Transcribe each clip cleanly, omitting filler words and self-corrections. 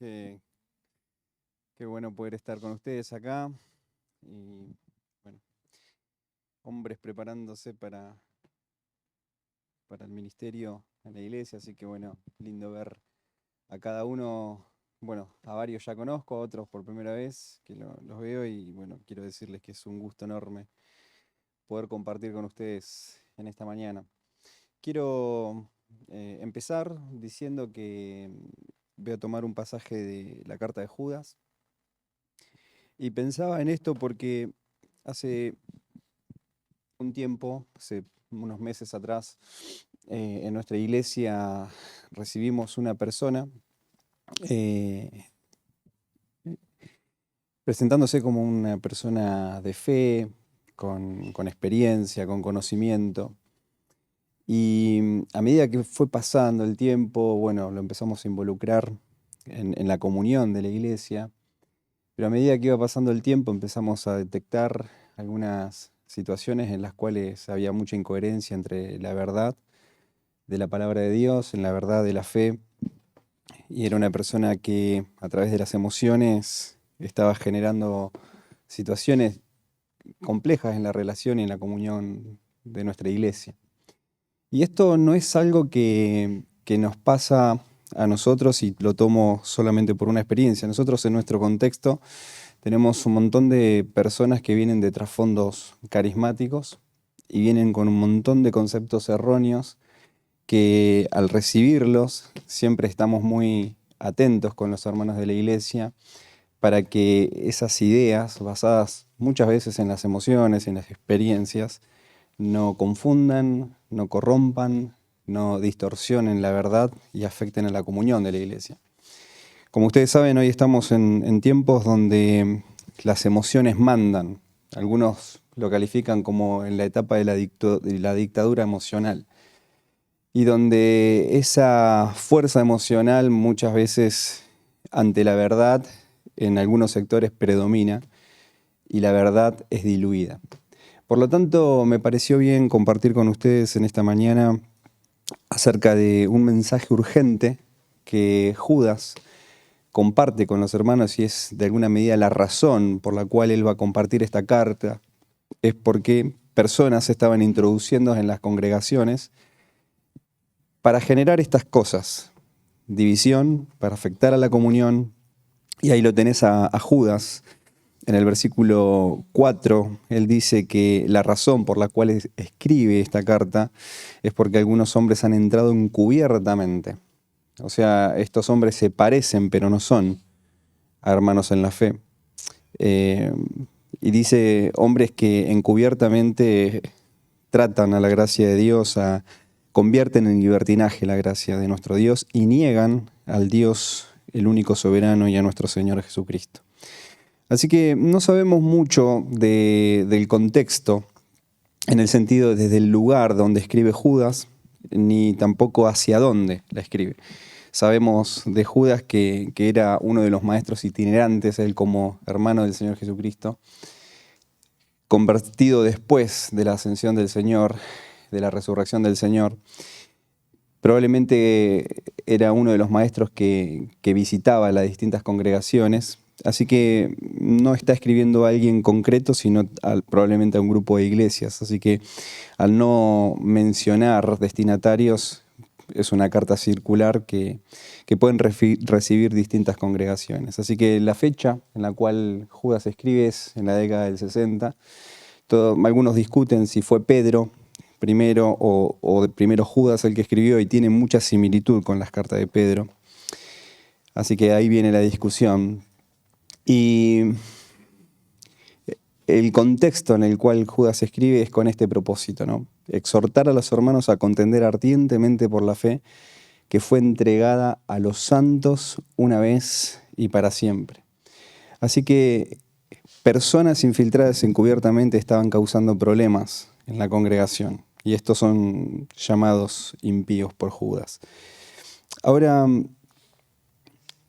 Qué, qué bueno poder estar con ustedes acá y bueno, hombres preparándose para el ministerio en la iglesia, así que bueno, lindo ver a cada uno, bueno, a varios ya conozco, a otros por primera vez que los veo y bueno, quiero decirles que es un gusto enorme poder compartir con ustedes en esta mañana. Quiero empezar diciendo que voy a tomar un pasaje de la carta de Judas. Y pensaba en esto porque hace un tiempo, hace unos meses atrás, en nuestra iglesia recibimos una persona eh, presentándose como una persona de fe, con experiencia, con conocimiento. Y a medida que fue pasando el tiempo, bueno, lo empezamos a involucrar en la comunión de la iglesia. Pero a medida que iba pasando el tiempo empezamos a detectar algunas situaciones en las cuales había mucha incoherencia entre la verdad de la palabra de Dios, en la verdad de la fe, y era una persona que a través de las emociones estaba generando situaciones complejas en la relación y en la comunión de nuestra iglesia. Y esto no es algo que nos pasa a nosotros y lo tomo solamente por una experiencia. Nosotros en nuestro contexto tenemos un montón de personas que vienen de trasfondos carismáticos y vienen con un montón de conceptos erróneos que al recibirlos siempre estamos muy atentos con los hermanos de la iglesia para que esas ideas basadas muchas veces en las emociones, en las experiencias, no confundan, no corrompan, no distorsionen la verdad y afecten a la comunión de la iglesia. Como ustedes saben, hoy estamos en tiempos donde las emociones mandan. Algunos lo califican como en la etapa de la dictadura emocional. Y donde esa fuerza emocional muchas veces ante la verdad en algunos sectores predomina y la verdad es diluida. Por lo tanto, me pareció bien compartir con ustedes en esta mañana acerca de un mensaje urgente que Judas comparte con los hermanos y es de alguna medida la razón por la cual él va a compartir esta carta, es porque personas se estaban introduciendo en las congregaciones para generar estas cosas, división, para afectar a la comunión, y ahí lo tenés a Judas. En el versículo 4, él dice que la razón por la cual escribe esta carta es porque algunos hombres han entrado encubiertamente. O sea, estos hombres se parecen, pero no son hermanos en la fe. Eh, y dice, hombres que encubiertamente tratan a la gracia de Dios, convierten en libertinaje la gracia de nuestro Dios y niegan al Dios, el único soberano, y a nuestro Señor Jesucristo. Así que no sabemos mucho del contexto, en el sentido desde el lugar donde escribe Judas, ni tampoco hacia dónde la escribe. Sabemos de Judas que era uno de los maestros itinerantes, él como hermano del Señor Jesucristo, convertido después de la ascensión del Señor, de la resurrección del Señor. Probablemente era uno de los maestros que visitaba las distintas congregaciones, así que no está escribiendo a alguien concreto, sino probablemente a un grupo de iglesias. Así que al no mencionar destinatarios, es una carta circular que pueden recibir distintas congregaciones. Así que la fecha en la cual Judas escribe es en la década del 60. Algunos discuten si fue Pedro primero o primero Judas el que escribió, y tiene mucha similitud con las cartas de Pedro. Así que ahí viene la discusión. Y el contexto en el cual Judas escribe es con este propósito, ¿no? Exhortar a los hermanos a contender ardientemente por la fe que fue entregada a los santos una vez y para siempre. Así que personas infiltradas encubiertamente estaban causando problemas en la congregación, y estos son llamados impíos por Judas. Ahora,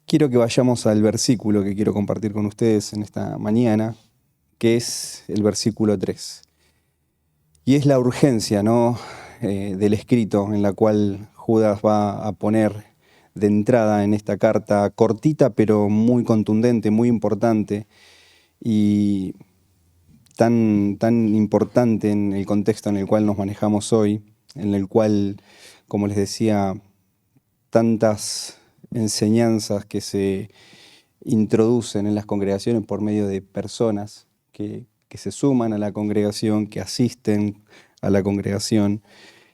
quiero que vayamos al versículo que quiero compartir con ustedes en esta mañana, que es el versículo 3. Y es la urgencia, ¿no?, del escrito en la cual Judas va a poner de entrada en esta carta, cortita pero muy contundente, muy importante y tan importante en el contexto en el cual nos manejamos hoy, en el cual, como les decía, tantas enseñanzas que se introducen en las congregaciones por medio de personas que se suman a la congregación, que asisten a la congregación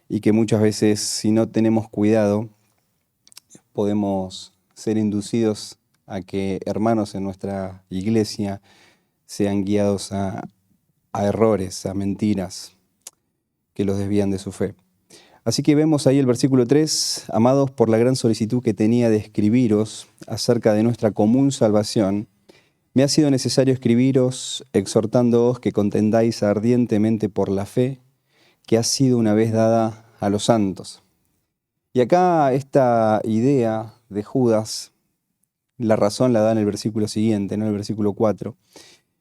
y que muchas veces, si no tenemos cuidado, podemos ser inducidos a que hermanos en nuestra iglesia sean guiados a errores, a mentiras que los desvían de su fe. Así que vemos ahí el versículo 3, amados, por la gran solicitud que tenía de escribiros acerca de nuestra común salvación, me ha sido necesario escribiros exhortándoos que contendáis ardientemente por la fe que ha sido una vez dada a los santos. Y acá esta idea de Judas, la razón la da en el versículo siguiente, no en el versículo 4,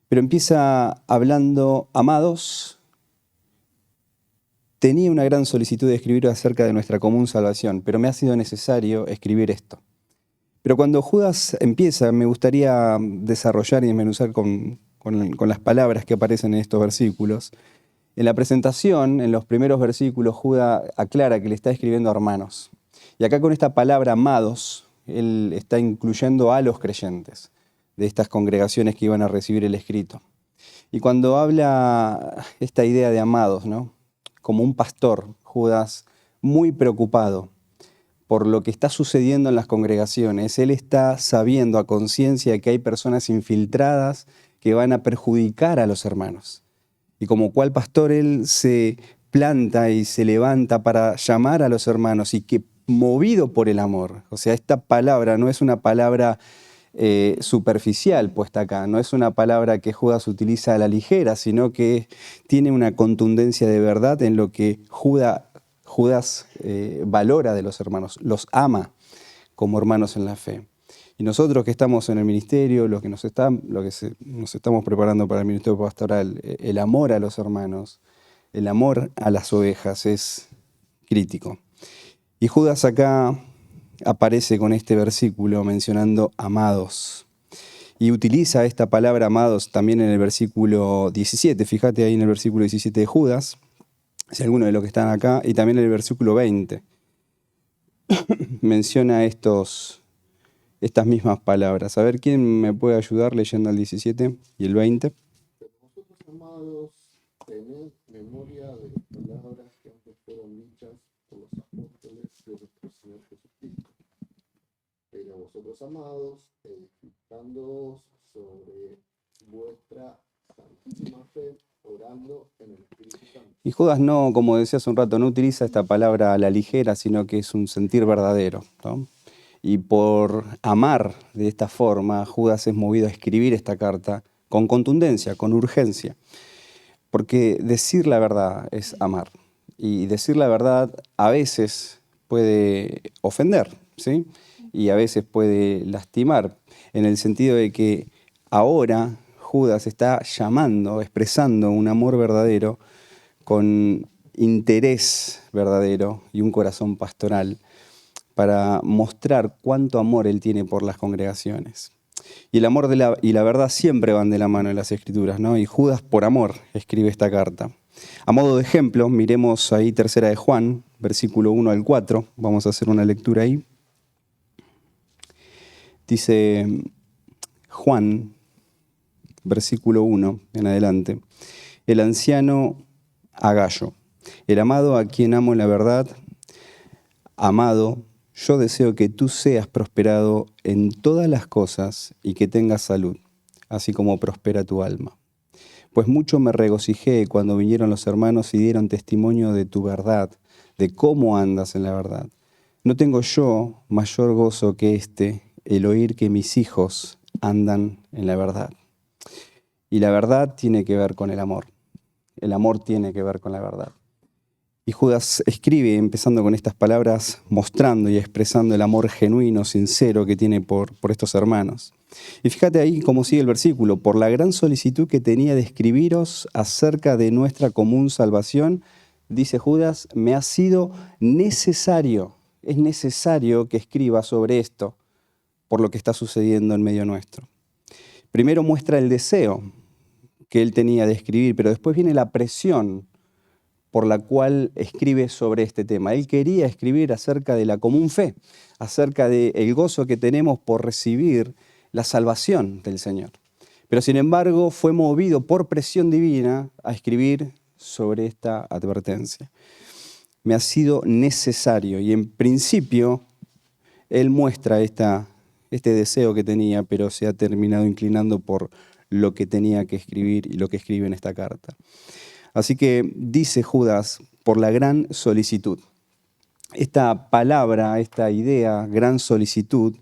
pero empieza hablando, amados, tenía una gran solicitud de escribir acerca de nuestra común salvación, pero me ha sido necesario escribir esto. Pero cuando Judas empieza, me gustaría desarrollar y desmenuzar con las palabras que aparecen en estos versículos. En la presentación, en los primeros versículos, Judas aclara que le está escribiendo a hermanos. Y acá con esta palabra amados, él está incluyendo a los creyentes de estas congregaciones que iban a recibir el escrito. Y cuando habla esta idea de amados, ¿no? Como un pastor, Judas, muy preocupado por lo que está sucediendo en las congregaciones, él está sabiendo a conciencia de que hay personas infiltradas que van a perjudicar a los hermanos. Y como cual pastor, él se planta y se levanta para llamar a los hermanos y que movido por el amor, o sea, esta palabra no es una palabra superficial puesta acá, no es una palabra que Judas utiliza a la ligera, sino que tiene una contundencia de verdad en lo que Judas valora de los hermanos, los ama como hermanos en la fe. Y nosotros que estamos en el ministerio, los que nos estamos preparando para el ministerio pastoral, el amor a los hermanos, el amor a las ovejas es crítico. Y Judas acá aparece con este versículo mencionando amados. Y utiliza esta palabra amados también en el versículo 17. Fíjate ahí en el versículo 17 de Judas, si alguno de los que están acá, y también en el versículo 20. Menciona estas mismas palabras. A ver, ¿quién me puede ayudar leyendo el 17 y el 20? Vosotros, amados, tened memoria de las palabras que antes fueron dichas por los apóstoles de nuestro Señor Jesucristo. Pero vosotros, amados, edificándoos sobre vuestra santísima fe, orando en el Espíritu Santo. Y Judas no, como decía hace un rato, no utiliza esta palabra a la ligera, sino que es un sentir verdadero, ¿no? Y por amar de esta forma, Judas es movido a escribir esta carta con contundencia, con urgencia. Porque decir la verdad es amar. Y decir la verdad a veces puede ofender, ¿sí? Y a veces puede lastimar, en el sentido de que ahora Judas está llamando, expresando un amor verdadero con interés verdadero y un corazón pastoral para mostrar cuánto amor él tiene por las congregaciones. Y el amor y la verdad siempre van de la mano en las Escrituras, ¿no? Y Judas, por amor, escribe esta carta. A modo de ejemplo, miremos ahí Tercera de Juan, versículo 1 al 4. Vamos a hacer una lectura ahí. Dice Juan, versículo 1 en adelante. El anciano Agallo, el amado a quien amo en la verdad, amado, yo deseo que tú seas prosperado en todas las cosas y que tengas salud, así como prospera tu alma. Pues mucho me regocijé cuando vinieron los hermanos y dieron testimonio de tu verdad, de cómo andas en la verdad. No tengo yo mayor gozo que el oír que mis hijos andan en la verdad. Y la verdad tiene que ver con el amor. El amor tiene que ver con la verdad. Y Judas escribe, empezando con estas palabras, mostrando y expresando el amor genuino, sincero que tiene por estos hermanos. Y fíjate ahí cómo sigue el versículo. Por la gran solicitud que tenía de escribiros acerca de nuestra común salvación, dice Judas, me ha sido necesario es necesario que escriba sobre esto, por lo que está sucediendo en medio nuestro. Primero muestra el deseo que él tenía de escribir, pero después viene la presión por la cual escribe sobre este tema. Él quería escribir acerca de la común fe, acerca del gozo que tenemos por recibir la salvación del Señor. Pero sin embargo fue movido por presión divina a escribir sobre esta advertencia. Me ha sido necesario, y en principio él muestra este deseo que tenía, pero se ha terminado inclinando por lo que tenía que escribir y lo que escribe en esta carta. Así que dice Judas, por la gran solicitud. Esta palabra, esta idea, gran solicitud,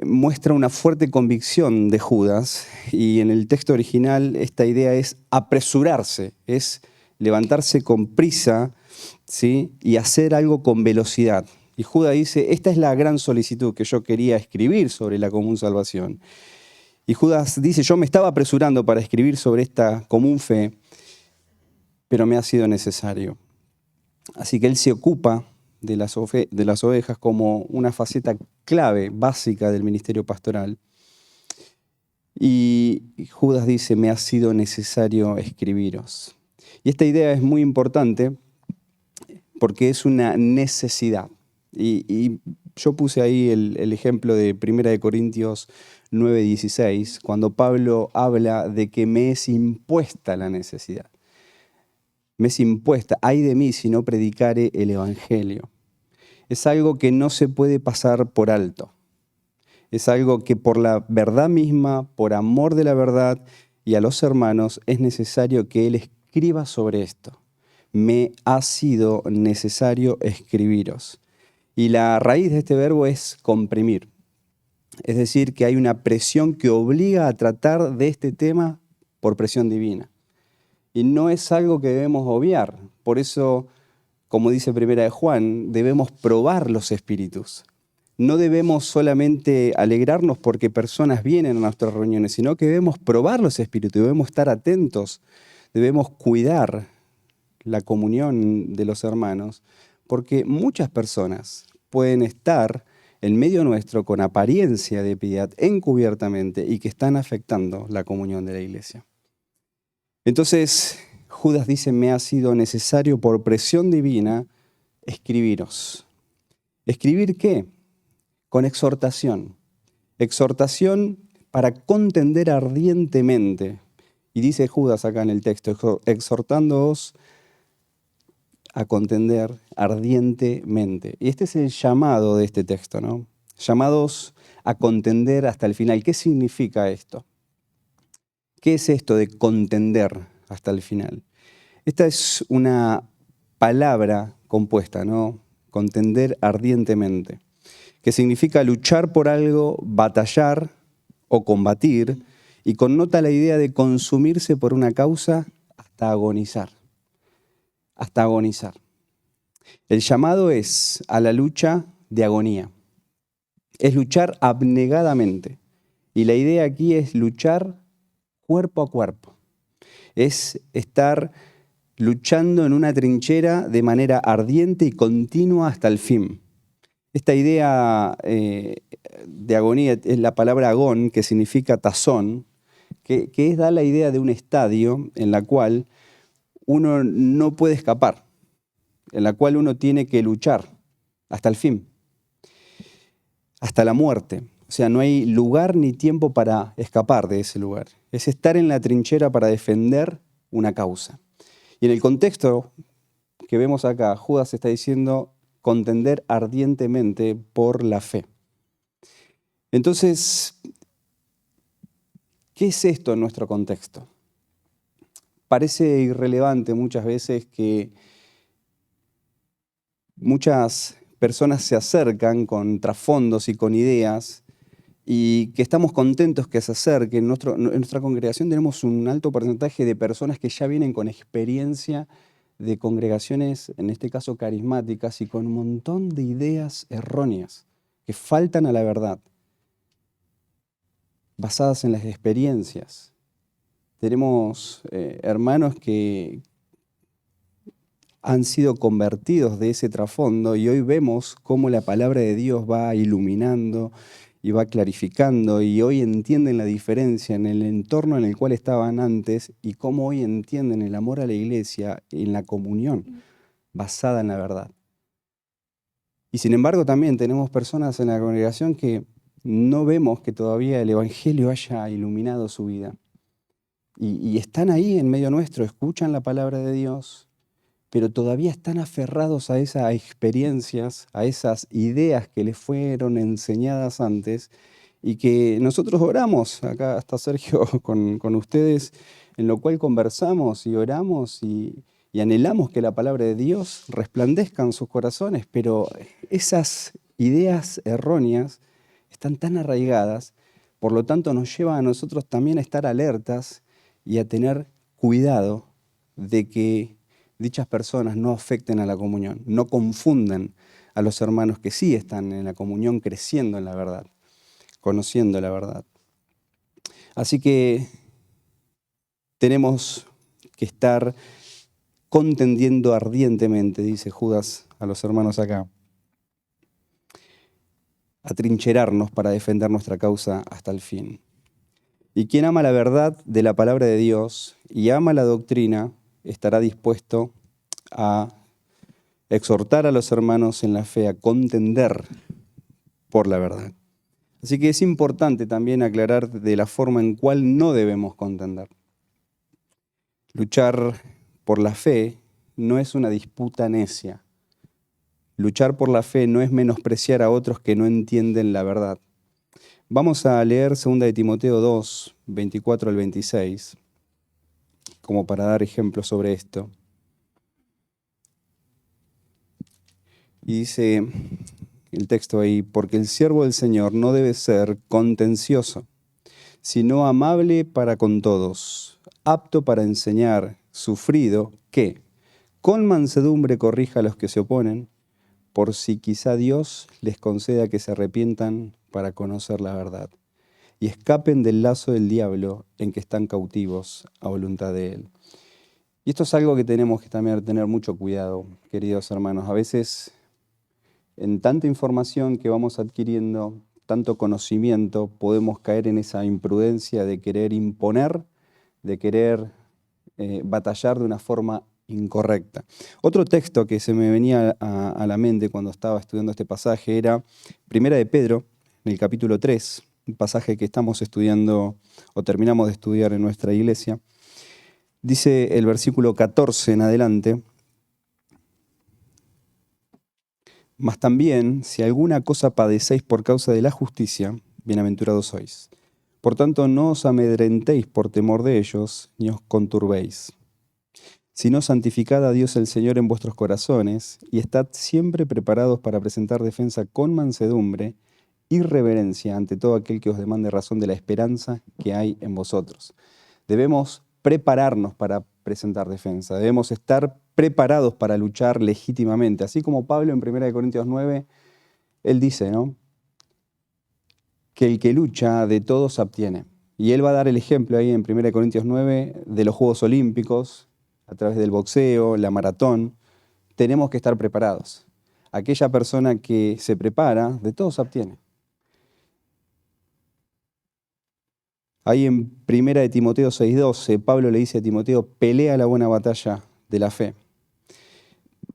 muestra una fuerte convicción de Judas, y en el texto original esta idea es apresurarse, es levantarse con prisa, ¿sí? Y hacer algo con velocidad. Y Judas dice, esta es la gran solicitud que yo quería escribir sobre la común salvación. Y Judas dice, yo me estaba apresurando para escribir sobre esta común fe, pero me ha sido necesario. Así que él se ocupa de las ovejas como una faceta clave, básica del ministerio pastoral. Y Judas dice, me ha sido necesario escribiros. Y esta idea es muy importante porque es una necesidad. Y yo puse ahí el ejemplo de 1 Corintios 9:16, cuando Pablo habla de que me es impuesta la necesidad. Me es impuesta, ay de mí si no predicare el Evangelio. Es algo que no se puede pasar por alto. Es algo que por la verdad misma, por amor de la verdad y a los hermanos, es necesario que él escriba sobre esto. Me ha sido necesario escribiros. Y la raíz de este verbo es comprimir. Es decir, que hay una presión que obliga a tratar de este tema por presión divina. Y no es algo que debemos obviar. Por eso, como dice Primera de Juan, debemos probar los espíritus. No debemos solamente alegrarnos porque personas vienen a nuestras reuniones, sino que debemos probar los espíritus, debemos estar atentos, debemos cuidar la comunión de los hermanos, porque muchas personas pueden estar en medio nuestro con apariencia de piedad encubiertamente y que están afectando la comunión de la iglesia. Entonces, Judas dice, me ha sido necesario por presión divina escribiros. ¿Escribir qué? Con exhortación. Exhortación para contender ardientemente. Y dice Judas acá en el texto, exhortándoos a contender ardientemente. Y este es el llamado de este texto, ¿no? Llamados a contender hasta el final. ¿Qué significa esto? ¿Qué es esto de contender hasta el final? Esta es una palabra compuesta, ¿no? Contender ardientemente, que significa luchar por algo, batallar o combatir, y connota la idea de consumirse por una causa hasta agonizar. Hasta agonizar. El llamado es a la lucha de agonía. Es luchar abnegadamente. Y la idea aquí es luchar cuerpo a cuerpo. Es estar luchando en una trinchera de manera ardiente y continua hasta el fin. Esta idea de agonía es la palabra agón, que significa tazón, que da la idea de un estadio en la cual uno no puede escapar, en la cual uno tiene que luchar hasta el fin, hasta la muerte. O sea, no hay lugar ni tiempo para escapar de ese lugar. Es estar en la trinchera para defender una causa. Y en el contexto que vemos acá, Judas está diciendo contender ardientemente por la fe. Entonces, ¿qué es esto en nuestro contexto? Parece irrelevante muchas veces que muchas personas se acercan con trasfondos y con ideas y que estamos contentos que se acerquen. En nuestra congregación tenemos un alto porcentaje de personas que ya vienen con experiencia de congregaciones, en este caso carismáticas, y con un montón de ideas erróneas que faltan a la verdad, basadas en las experiencias. Tenemos hermanos que han sido convertidos de ese trasfondo y hoy vemos cómo la palabra de Dios va iluminando y va clarificando y hoy entienden la diferencia en el entorno en el cual estaban antes y cómo hoy entienden el amor a la iglesia en la comunión basada en la verdad. Y sin embargo también tenemos personas en la congregación que no vemos que todavía el Evangelio haya iluminado su vida. Y están ahí en medio nuestro, escuchan la palabra de Dios, pero todavía están aferrados a esas experiencias, a esas ideas que les fueron enseñadas antes y que nosotros oramos, acá está Sergio con ustedes, en lo cual conversamos y oramos y anhelamos que la palabra de Dios resplandezca en sus corazones, pero esas ideas erróneas están tan arraigadas, por lo tanto nos lleva a nosotros también a estar alertas y a tener cuidado de que dichas personas no afecten a la comunión, no confundan a los hermanos que sí están en la comunión creciendo en la verdad, conociendo la verdad. Así que tenemos que estar contendiendo ardientemente, dice Judas a los hermanos acá, atrincherarnos para defender nuestra causa hasta el fin. Y quien ama la verdad de la palabra de Dios y ama la doctrina, estará dispuesto a exhortar a los hermanos en la fe, a contender por la verdad. Así que es importante también aclarar de la forma en cual no debemos contender. Luchar por la fe no es una disputa necia. Luchar por la fe no es menospreciar a otros que no entienden la verdad. Vamos a leer 2 de Timoteo 2, 24 al 26, como para dar ejemplos sobre esto. Y dice el texto ahí, porque el siervo del Señor no debe ser contencioso, sino amable para con todos, apto para enseñar, sufrido, que con mansedumbre corrija a los que se oponen, por si quizá Dios les conceda que se arrepientan para conocer la verdad y escapen del lazo del diablo en que están cautivos a voluntad de él. Y esto es algo que tenemos que también tener mucho cuidado, queridos hermanos. A veces, en tanta información que vamos adquiriendo, tanto conocimiento, podemos caer en esa imprudencia de querer imponer, de querer batallar de una forma incorrecta. Otro texto que se me venía a la mente cuando estaba estudiando este pasaje era Primera de Pedro, en el capítulo 3, un pasaje que estamos estudiando o terminamos de estudiar en nuestra iglesia. Dice el versículo 14 en adelante, mas también, si alguna cosa padecéis por causa de la justicia, bienaventurados sois. Por tanto, no os amedrentéis por temor de ellos, ni os conturbéis, sino santificad a Dios el Señor en vuestros corazones, y estad siempre preparados para presentar defensa con mansedumbre y reverencia ante todo aquel que os demande razón de la esperanza que hay en vosotros. Debemos prepararnos para presentar defensa, debemos estar preparados para luchar legítimamente. Así como Pablo en 1 Corintios 9, él dice, ¿no?, que el que lucha de todos se abstiene. Y él va a dar el ejemplo ahí en 1 Corintios 9 de los Juegos Olímpicos, a través del boxeo, la maratón. Tenemos que estar preparados. Aquella persona que se prepara, de todos se abstiene. Ahí en 1 de Timoteo 6:12, Pablo le dice a Timoteo, pelea la buena batalla de la fe.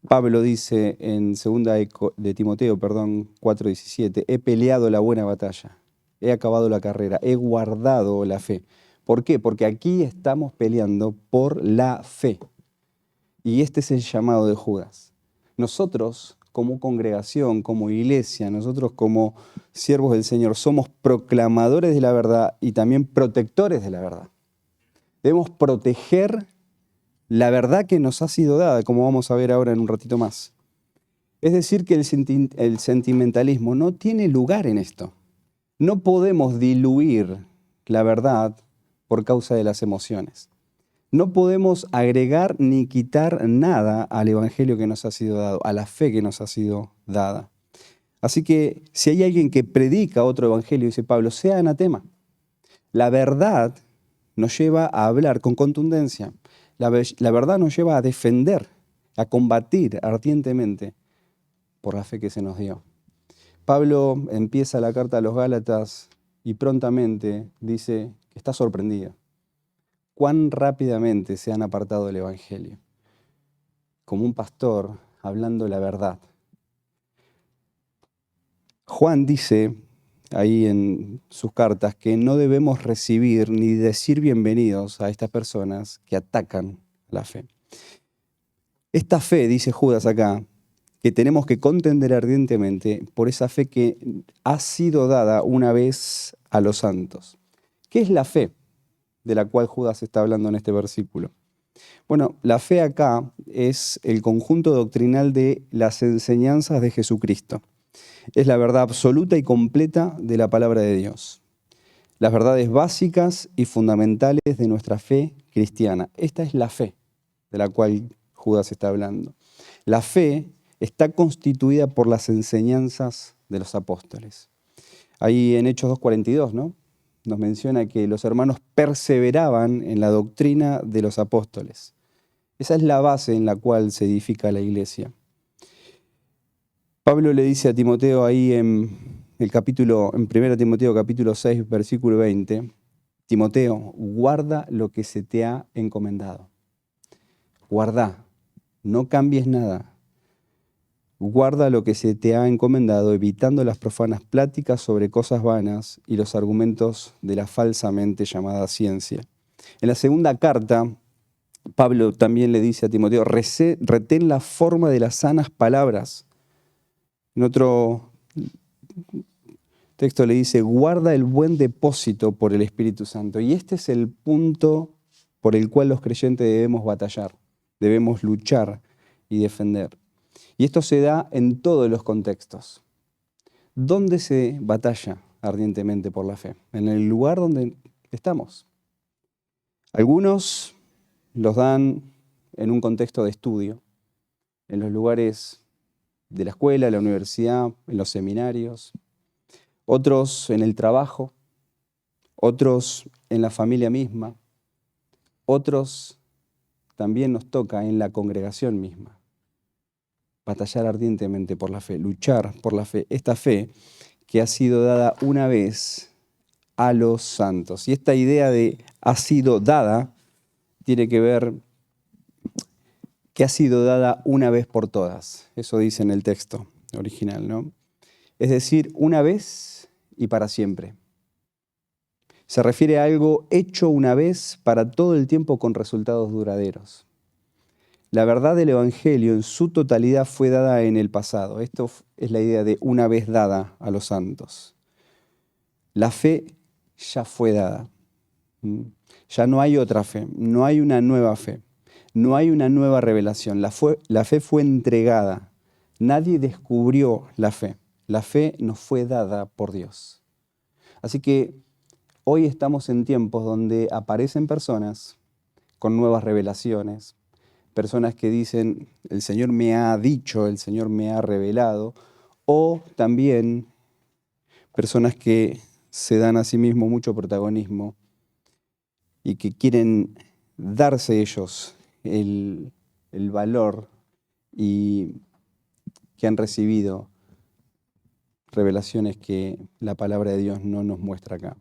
Pablo dice en 2 de Timoteo 4:17, he peleado la buena batalla, he acabado la carrera, he guardado la fe. ¿Por qué? Porque aquí estamos peleando por la fe. Y este es el llamado de Judas. Nosotros, como congregación, como iglesia, nosotros como siervos del Señor, somos proclamadores de la verdad y también protectores de la verdad. Debemos proteger la verdad que nos ha sido dada, como vamos a ver ahora en un ratito más. Es decir, que el sentimentalismo no tiene lugar en esto. No podemos diluir la verdad por causa de las emociones. No podemos agregar ni quitar nada al evangelio que nos ha sido dado, a la fe que nos ha sido dada. Así que si hay alguien que predica otro evangelio, dice Pablo, sea anatema. La verdad nos lleva a hablar con contundencia. La verdad nos lleva a defender a combatir ardientemente por la fe que se nos dio. Pablo empieza la carta a los Gálatas y prontamente dice que está sorprendido. Cuán rápidamente se han apartado del Evangelio. Como un pastor hablando la verdad. Juan dice ahí en sus cartas que no debemos recibir ni decir bienvenidos a estas personas que atacan la fe. Esta fe, dice Judas acá, que tenemos que contender ardientemente por esa fe que ha sido dada una vez a los santos. ¿Qué es la fe de la cual Judas está hablando en este versículo? Bueno, la fe acá es el conjunto doctrinal de las enseñanzas de Jesucristo. Es la verdad absoluta y completa de la palabra de Dios. Las verdades básicas y fundamentales de nuestra fe cristiana. Esta es la fe de la cual Judas está hablando. La fe está constituida por las enseñanzas de los apóstoles. Ahí en Hechos 2:42, ¿no? Nos menciona que los hermanos perseveraban en la doctrina de los apóstoles. Esa es la base en la cual se edifica la iglesia. Pablo le dice a Timoteo ahí en 1 Timoteo capítulo 6, versículo 20, Timoteo, guarda lo que se te ha encomendado. Guarda, no cambies nada. Guarda lo que se te ha encomendado, evitando las profanas pláticas sobre cosas vanas y los argumentos de la falsamente llamada ciencia. En la segunda carta, Pablo también le dice a Timoteo, retén la forma de las sanas palabras. En otro texto le dice, guarda el buen depósito por el Espíritu Santo. Y este es el punto por el cual los creyentes debemos batallar, debemos luchar y defender. Y esto se da en todos los contextos. ¿Dónde se batalla ardientemente por la fe? En el lugar donde estamos. Algunos los dan en un contexto de estudio, en los lugares de la escuela, la universidad, en los seminarios. Otros en el trabajo, otros en la familia misma. Otros también nos toca en la congregación misma. Batallar ardientemente por la fe, luchar por la fe, esta fe que ha sido dada una vez a los santos. Y esta idea de ha sido dada tiene que ver que ha sido dada una vez por todas. Eso dice en el texto original, ¿no? Es decir, una vez y para siempre. Se refiere a algo hecho una vez para todo el tiempo con resultados duraderos. La verdad del Evangelio en su totalidad fue dada en el pasado. Esto es la idea de una vez dada a los santos. La fe ya fue dada. Ya no hay otra fe, no hay una nueva fe, no hay una nueva revelación. La fe fue entregada. Nadie descubrió la fe. La fe nos fue dada por Dios. Así que hoy estamos en tiempos donde aparecen personas con nuevas revelaciones, personas que dicen, el Señor me ha dicho, el Señor me ha revelado, o también personas que se dan a sí mismos mucho protagonismo y que quieren darse ellos el valor y que han recibido revelaciones que la palabra de Dios no nos muestra acá.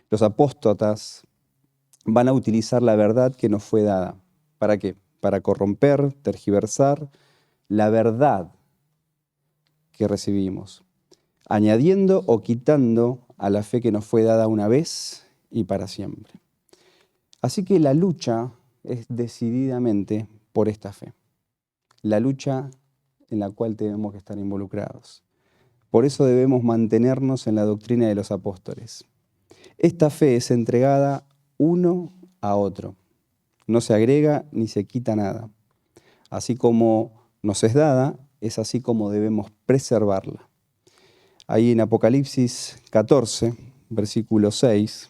Los apóstatas van a utilizar la verdad que nos fue dada. ¿Para qué? Para corromper, tergiversar la verdad que recibimos, añadiendo o quitando a la fe que nos fue dada una vez y para siempre. Así que la lucha es decididamente por esta fe, la lucha en la cual tenemos que estar involucrados. Por eso debemos mantenernos en la doctrina de los apóstoles. Esta fe es entregada uno a otro. No se agrega ni se quita nada. Así como nos es dada, es así como debemos preservarla. Ahí en Apocalipsis 14, versículo 6,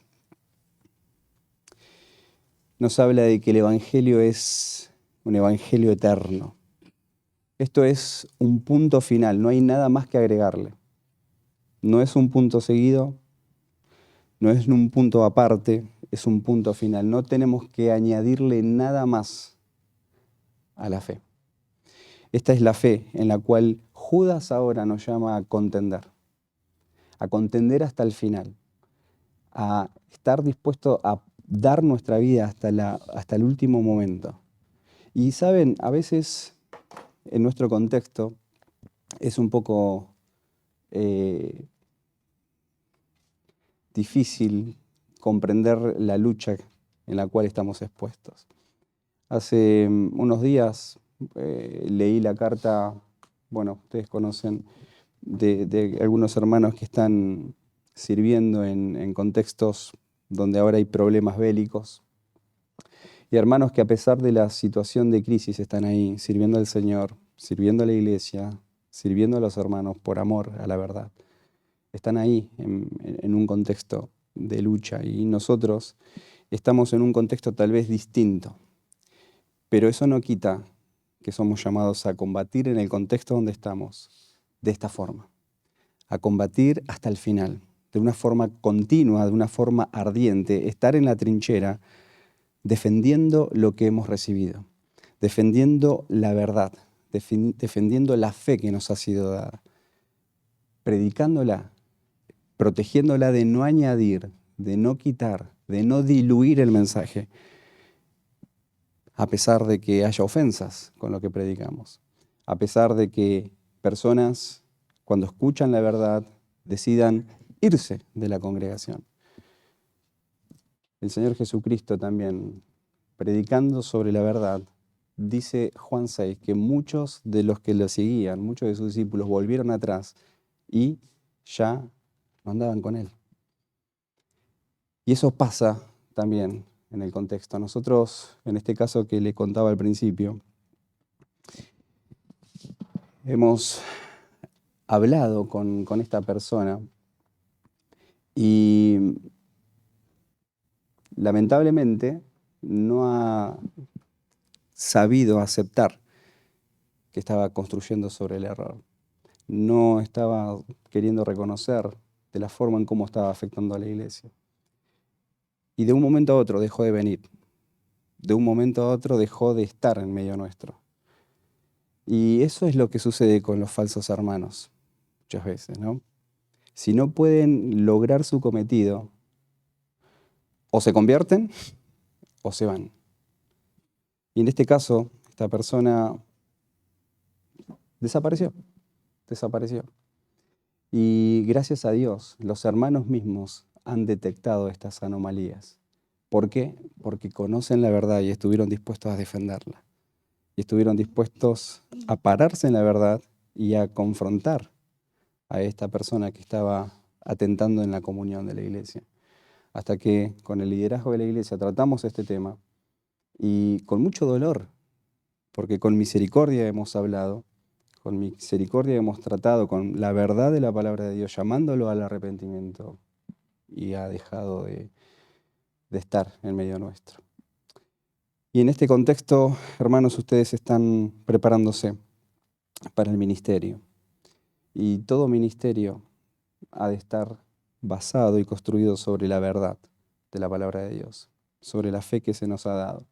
nos habla de que el Evangelio es un Evangelio eterno. Esto es un punto final, no hay nada más que agregarle. No es un punto seguido, no es un punto aparte, es un punto final. No tenemos que añadirle nada más a la fe. Esta es la fe en la cual Judas ahora nos llama a contender hasta el final, a estar dispuesto a dar nuestra vida hasta el último momento. Y saben, a veces en nuestro contexto es un poco difícil comprender la lucha en la cual estamos expuestos. Hace unos días leí la carta, bueno, ustedes conocen, de algunos hermanos que están sirviendo en contextos donde ahora hay problemas bélicos. Y hermanos que a pesar de la situación de crisis están ahí sirviendo al Señor, sirviendo a la iglesia, sirviendo a los hermanos por amor a la verdad. Están ahí en un contexto de lucha y nosotros estamos en un contexto tal vez distinto. Pero eso no quita que somos llamados a combatir en el contexto donde estamos de esta forma, a combatir hasta el final, de una forma continua, de una forma ardiente, estar en la trinchera defendiendo lo que hemos recibido, defendiendo la verdad, defendiendo la fe que nos ha sido dada, predicándola, protegiéndola de no añadir, de no quitar, de no diluir el mensaje, a pesar de que haya ofensas con lo que predicamos, a pesar de que personas, cuando escuchan la verdad, decidan irse de la congregación. El Señor Jesucristo también, predicando sobre la verdad, dice Juan 6 que muchos de los que lo seguían, muchos de sus discípulos volvieron atrás y ya no andaban con Él. Y eso pasa también en el contexto. Nosotros, en este caso que le contaba al principio, hemos hablado con esta persona y lamentablemente no ha sabido aceptar que estaba construyendo sobre el error. No estaba queriendo reconocer de la forma en cómo estaba afectando a la iglesia. Y de un momento a otro dejó de venir. De un momento a otro dejó de estar en medio nuestro. Y eso es lo que sucede con los falsos hermanos, muchas veces, ¿no? Si no pueden lograr su cometido, o se convierten o se van. Y en este caso, esta persona desapareció. Y gracias a Dios, los hermanos mismos han detectado estas anomalías. ¿Por qué? Porque conocen la verdad y estuvieron dispuestos a defenderla. Y estuvieron dispuestos a pararse en la verdad y a confrontar a esta persona que estaba atentando en la comunión de la iglesia. Hasta que con el liderazgo de la iglesia tratamos este tema y con mucho dolor, porque con misericordia hemos hablado, con misericordia hemos tratado con la verdad de la palabra de Dios, llamándolo al arrepentimiento, y ha dejado de estar en medio nuestro. Y en este contexto, hermanos, ustedes están preparándose para el ministerio. Y todo ministerio ha de estar basado y construido sobre la verdad de la palabra de Dios, sobre la fe que se nos ha dado,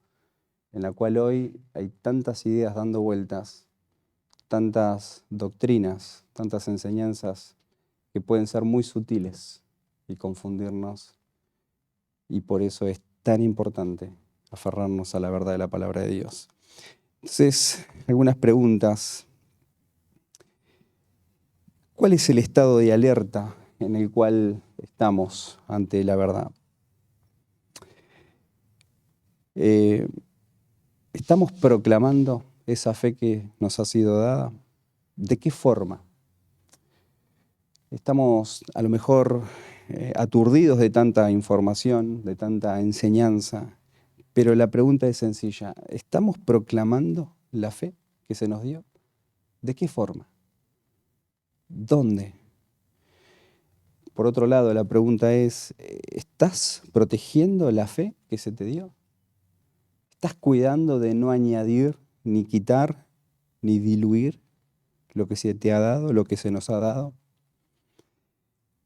en la cual hoy hay tantas ideas dando vueltas, tantas doctrinas, tantas enseñanzas que pueden ser muy sutiles y confundirnos. Y por eso es tan importante aferrarnos a la verdad de la palabra de Dios. Entonces, algunas preguntas. ¿Cuál es el estado de alerta en el cual estamos ante la verdad? ¿Estamos proclamando esa fe que nos ha sido dada? ¿De qué forma? Estamos a lo mejor aturdidos de tanta información, de tanta enseñanza, pero la pregunta es sencilla. ¿Estamos proclamando la fe que se nos dio? ¿De qué forma? ¿Dónde? Por otro lado, la pregunta es, ¿estás protegiendo la fe que se te dio? ¿Estás cuidando de no añadir, ni quitar, ni diluir lo que se te ha dado, lo que se nos ha dado?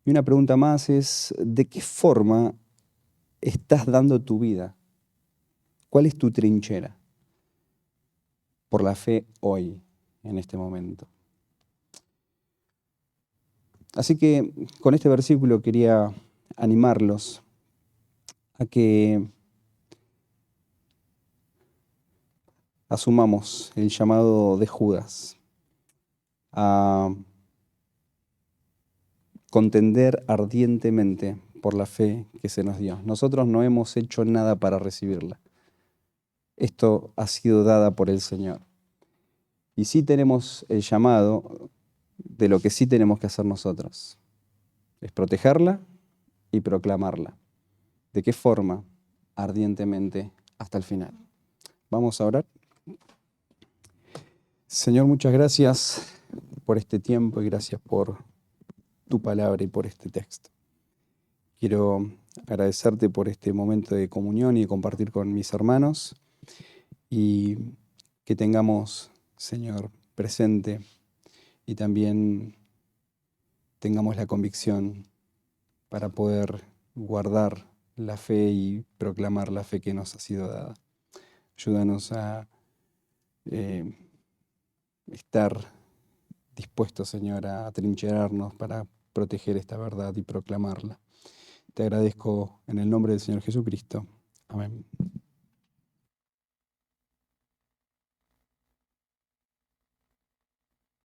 Y una pregunta más es, ¿de qué forma estás dando tu vida? ¿Cuál es tu trinchera por la fe hoy, en este momento. Así que con este versículo quería animarlos a que asumamos el llamado de Judas a contender ardientemente por la fe que se nos dio. Nosotros no hemos hecho nada para recibirla. Esto ha sido dada por el Señor. Y sí tenemos el llamado de lo que sí tenemos que hacer nosotros. Es protegerla y proclamarla. ¿De qué forma? Ardientemente hasta el final. Vamos a orar. Señor, muchas gracias por este tiempo y gracias por tu palabra y por este texto. Quiero agradecerte por este momento de comunión y de compartir con mis hermanos y que tengamos, Señor, presente y también tengamos la convicción para poder guardar la fe y proclamar la fe que nos ha sido dada. Ayúdanos a estar dispuestos, Señor, a atrincherarnos para proteger esta verdad y proclamarla. Te agradezco en el nombre del Señor Jesucristo. Amén.